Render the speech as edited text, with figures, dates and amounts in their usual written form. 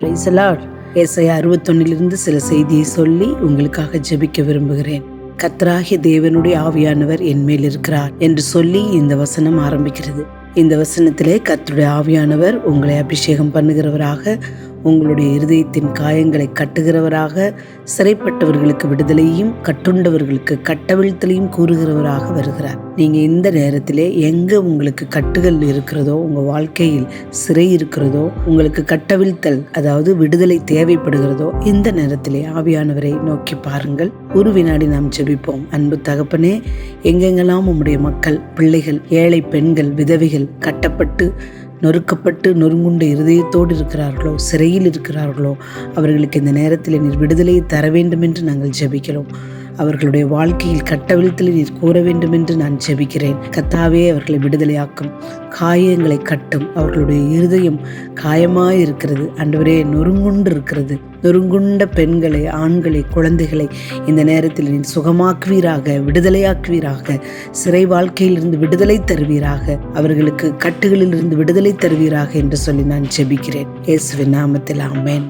Praise the Lord. ஏசாயா 61 சில செய்தியை சொல்லி உங்களுக்காக ஜெபிக்க விரும்புகிறேன். கர்த்தராகிய தேவனுடைய ஆவியானவர் என் மேல் இருக்கிறார் என்று சொல்லி இந்த வசனம் ஆரம்பிக்கிறது. இந்த வசனத்திலே கர்த்தருடைய ஆவியானவர் உங்களை அபிஷேகம் பண்ணுகிறவராக, உங்களுடைய இருதயத்தின் காயங்களை கட்டுகிறவராக, சிறைப்பட்டவர்களுக்கு விடுதலையும் கட்டுண்டவர்களுக்கு கட்டவிழ்த்தலையும் கூறுகிறவராக வருகிறார். நீங்க இந்த நேரத்திலே எங்க உங்களுக்கு கட்டுகள் இருக்கிறதோ, உங்க வாழ்க்கையில் சிறை இருக்கிறதோ, உங்களுக்கு கட்டவிழ்த்தல் அதாவது விடுதலை தேவைப்படுகிறதோ, இந்த நேரத்திலே ஆவியானவரை நோக்கி பாருங்கள். ஒரு வினாடி நாம் ஜெபிப்போம். அன்பு தகப்பனே, எங்கெங்கெல்லாம் உம்முடைய மக்கள், பிள்ளைகள், ஏழை பெண்கள், விதவைகள் கட்டப்பட்டு நொறுக்கப்பட்டு நொறுங்குண்ட இருதயத்தோடு இருக்கிறார்களோ, சிறையில் இருக்கிறார்களோ, அவர்களுக்கு இந்த நேரத்தில் நீர் விடுதலையை தர வேண்டும் என்று நாங்கள் ஜெபிக்கிறோம். அவர்களுடைய வாழ்க்கையில் கட்டவிழ்த்தலை நீர் கூற வேண்டும் என்று நான் ஜெபிக்கிறேன். கர்த்தாவே, அவர்களை விடுதலையாக்கும், காயங்களை கட்டும். அவர்களுடைய இருதயம் காயமாய் இருக்கிறது ஆண்டவரே, நொறுங்குண்டு இருக்கிறது. நொறுங்குண்ட பெண்களை, ஆண்களை, குழந்தைகளை இந்த நேரத்தில் நீர் சுகமாக்குவீராக, விடுதலையாக்குவீராக. சிறை வாழ்க்கையிலிருந்து விடுதலை தருவீராக, அவர்களுக்கு கட்டுகளிலிருந்து விடுதலை தருவீராக என்று சொல்லி நான் ஜெபிக்கிறேன். இயேசுவின் நாமத்தில் ஆமென்.